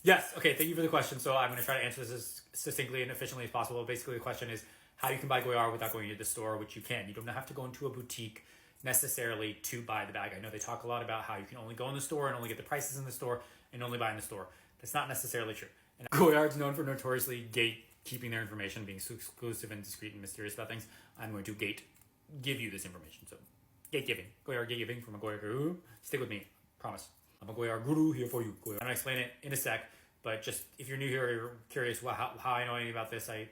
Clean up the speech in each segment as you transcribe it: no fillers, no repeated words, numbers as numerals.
Yes. Okay. Thank you for the question. So I'm going to try to answer this as succinctly and efficiently as possible. Basically, the question is how you can buy Goyard without going to the store, which you can. You don't have to go into a boutique necessarily to buy the bag. I know they talk a lot about how you can only go in the store and only get the prices in the store and only buy in the store. That's not necessarily true. And Goyard's known for notoriously gatekeeping their information, being so exclusive and discreet and mysterious about things. I'm going to give you this information. So, gate giving. Goyard gate giving from a Goyard guru. Stick with me. Promise. I'm a Goyard guru here for you. I'm going to explain it in a sec, but just if you're new here or you're curious how I know anything about this, I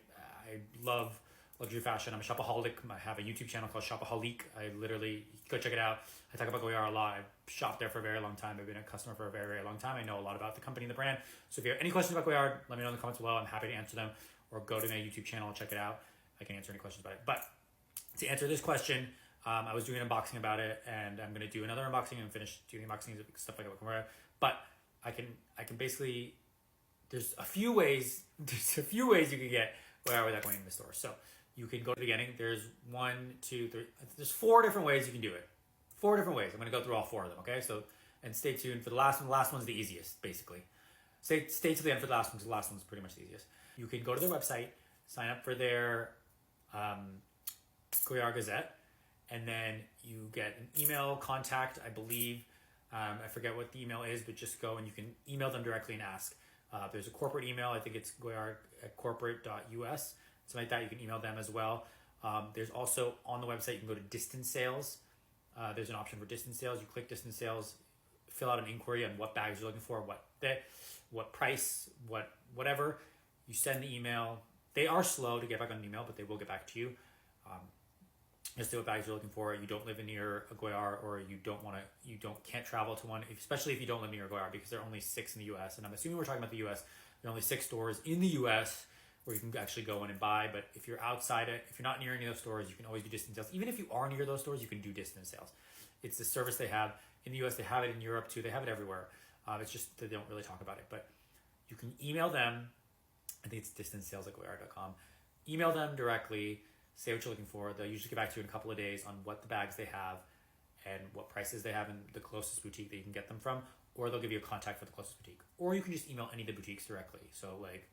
love luxury fashion. I'm a shopaholic. I have a YouTube channel called Shopaholic. I literally, go check it out. I talk about Goyard a lot. I've shopped there for a very long time. I've been a customer for a very, very long time. I know a lot about the company and the brand. So if you have any questions about Goyard, let me know in the comments below. I'm happy to answer them, or go to my YouTube channel, check it out. I can answer any questions about it. But to answer this question, I was doing an unboxing about it, and I'm going to do another unboxing and finish doing unboxings, stuff like that. But I can basically, there's a few ways you can get Goyard without going to the store. So you can go to the beginning. There's 1, 2, 3. There's 4 different ways you can do it. 4 different ways. I'm going to go through all 4 of them. Okay. So, and stay tuned for the last one. The last one's the easiest, basically. Stay to the end for the last one, because the last one's pretty much the easiest. You can go to their website, sign up for their Goyard Gazette, and then you get an email contact, I believe. I forget what the email is, but just go and you can email them directly and ask. There's a corporate email. I think it's goyard@corporate.us. Something like that. You can email them as well. There's also on the website, you can go to distance sales. There's an option for distance sales. You click distance sales, fill out an inquiry on what bags you're looking for, what price, whatever. You send the email. They are slow to get back on an email, but they will get back to you. Just say what bags you're looking for. You don't live near a Goyard, or can't travel to one, especially if you don't live near a Goyard, because there are only 6 in the US. And I'm assuming we're talking about the US. There are only 6 stores in the US where you can actually go in and buy. But if you're outside it, if you're not near any of those stores, you can always do distance sales. Even if you are near those stores, you can do distance sales. It's the service they have in the US. They have it in Europe too. They have it everywhere. It's just that they don't really talk about it. But you can email them. I think it's distancesales@goyard.com. Email them directly. Say what you're looking for. They'll usually get back to you in a couple of days on what the bags they have and what prices they have in the closest boutique that you can get them from, or they'll give you a contact for the closest boutique. Or you can just email any of the boutiques directly. So like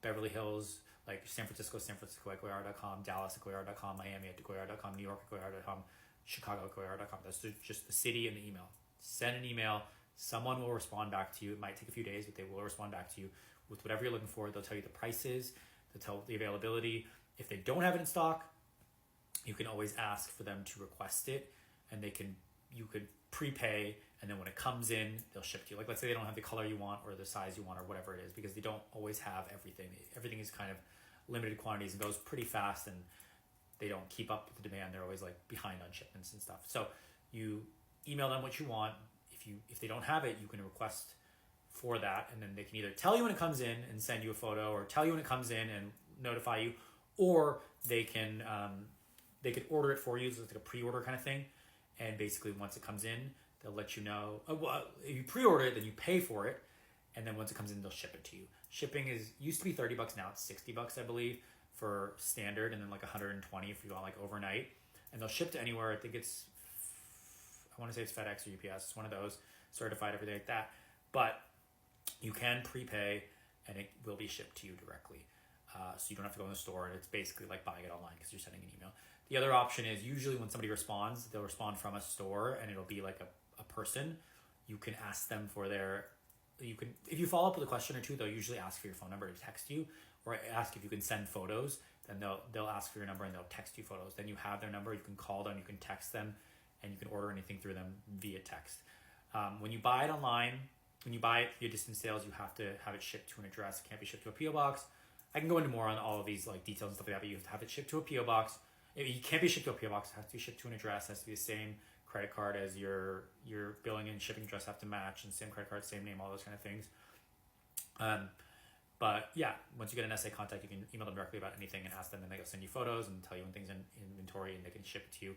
Beverly Hills, like San Francisco at goyard.com, Dallas at goyard.com, Miami at goyard.com, New York at goyard.com, Chicago at goyard.com. That's just the city and the email. Send an email. Someone will respond back to you. It might take a few days, but they will respond back to you with whatever you're looking for. They'll tell you the prices. They'll tell the availability. If they don't have it in stock, you can always ask for them to request it, and you could prepay, and then when it comes in, they'll ship to you. Like, let's say they don't have the color you want or the size you want or whatever it is, because they don't always have everything. Everything is kind of limited quantities and goes pretty fast, and they don't keep up with the demand. They're always like behind on shipments and stuff. So you email them what you want. If they don't have it, you can request for that, and then they can either tell you when it comes in and send you a photo, or tell you when it comes in and notify you, or they can order it for you. So it's like a pre-order kind of thing, and basically once it comes in, they'll let you know. Well, if you pre-order it, then you pay for it, and then once it comes in, they'll ship it to you. Shipping used to be $30, now it's $60, I believe, for standard, and then like $120 if you want like overnight. And they'll ship to anywhere. I think I want to say it's FedEx or UPS. It's one of those, certified, everything like that. But you can prepay, and it will be shipped to you directly. So you don't have to go in the store, and it's basically like buying it online because you're sending an email. The other option is usually when somebody responds, they'll respond from a store, and it'll be like a person. You can ask them for if you follow up with a question or two, they'll usually ask for your phone number to text you, or ask if you can send photos. Then they'll ask for your number and they'll text you photos. Then you have their number. You can call them, you can text them, and you can order anything through them via text. When you buy it online, when you buy it via distance sales, you have to have it shipped to an address. It can't be shipped to a PO box. I can go into more on all of these like details and stuff like that, but you have to have it shipped to a PO box. You can't be shipped to a PO box. It has to be shipped to an address. It has to be the same credit card as your billing and shipping address have to match, and same credit card, same name, all those kind of things. But yeah, once you get an SA contact, you can email them directly about anything and ask them, and they'll send you photos and tell you when things in inventory, and they can ship it to you.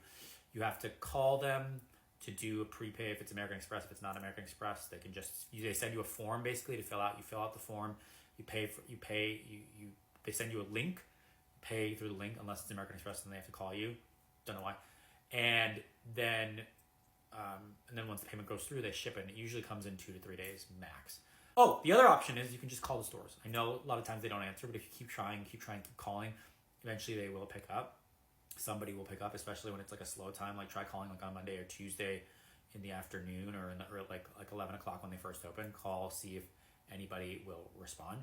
You have to call them to do a prepay if it's American Express. If it's not American Express, they send you a form basically to fill out. You fill out the form, they send you a link, pay through the link, unless it's American Express, and they have to call you. Don't know why. And then once the payment goes through, they ship it, and it usually comes in 2 to 3 days max. Oh, the other option is you can just call the stores. I know a lot of times they don't answer, but if you keep trying, keep calling, eventually they will pick up. Somebody will pick up, especially when it's like a slow time. Like try calling like on Monday or Tuesday in the afternoon, or like 11 o'clock when they first open. Call, see if anybody will respond.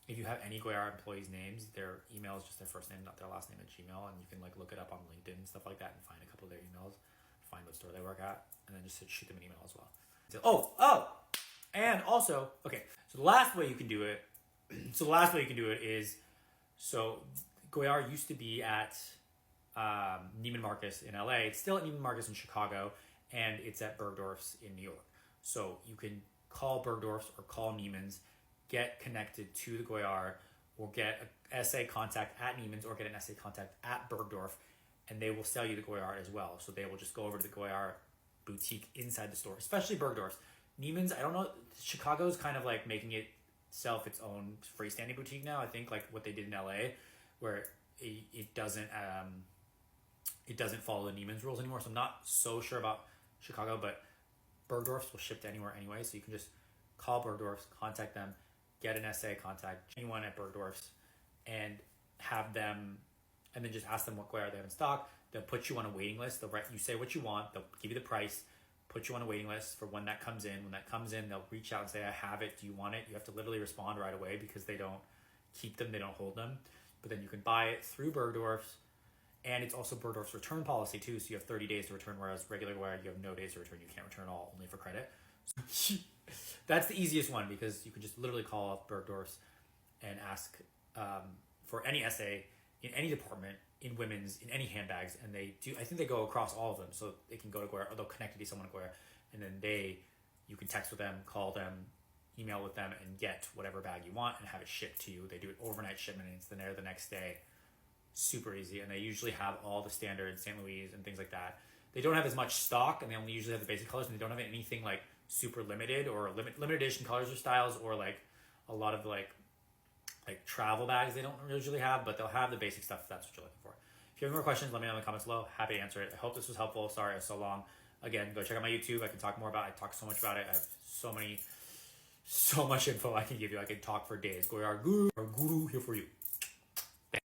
If you have any Goyard employees' names, their email is just their first name, not their last name at Gmail, and you can like look it up on LinkedIn and stuff like that, and find a couple of their emails, find what store they work at, and then just shoot them an email as well. So, and also, okay. So the last way you can do it. Is so Goyard used to be at Neiman Marcus in LA. It's still at Neiman Marcus in Chicago, and it's at Bergdorf's in New York. So you can call Bergdorf's or call Neiman's, get connected to the Goyard, or get a SA contact at Neiman's, or get an SA contact at Bergdorf, and they will sell you the Goyard as well. So they will just go over to the Goyard boutique inside the store, especially Bergdorf's. Neiman's, I don't know, Chicago's kind of like making itself its own freestanding boutique now. I think like what they did in LA, where it doesn't follow the Neiman's rules anymore. So I'm not so sure about Chicago, but Bergdorf's will ship to anywhere anyway. So you can just call Bergdorf's, contact them, get an SA contact, anyone at Bergdorf's, and have them, and then just ask them what Goyard they have in stock. They'll put you on a waiting list. You say what you want. They'll give you the price, put you on a waiting list for when that comes in. When that comes in, they'll reach out and say, I have it. Do you want it? You have to literally respond right away because they don't keep them. They don't hold them. But then you can buy it through Bergdorf's. And it's also Bergdorf's return policy too. So you have 30 days to return, whereas regular Goyard, you have no days to return. You can't return all, only for credit. So that's the easiest one because you can just literally call up Bergdorf's and ask for any SA in any department, in women's, in any handbags, and they do. I think they go across all of them, so they can go to Goyard, or they'll connect to someone at Goyard, and then you can text with them, call them, email with them, and get whatever bag you want and have it shipped to you. They do it overnight shipment, and it's there the next day. Super easy, and they usually have all the standard St. Louis and things like that. They don't have as much stock, and they only usually have the basic colors, and they don't have anything like super limited or limited edition colors or styles, or like a lot of like travel bags they don't usually have, but they'll have the basic stuff if that's what you're looking for. If you have any more questions, let me know in the comments below. Happy to answer it. I hope this was helpful. Sorry it was so long. Again, go check out my YouTube. I can talk more about it. I talk so much about it. I have so much info I can give you. I can talk for days. Goyard Guru here for you.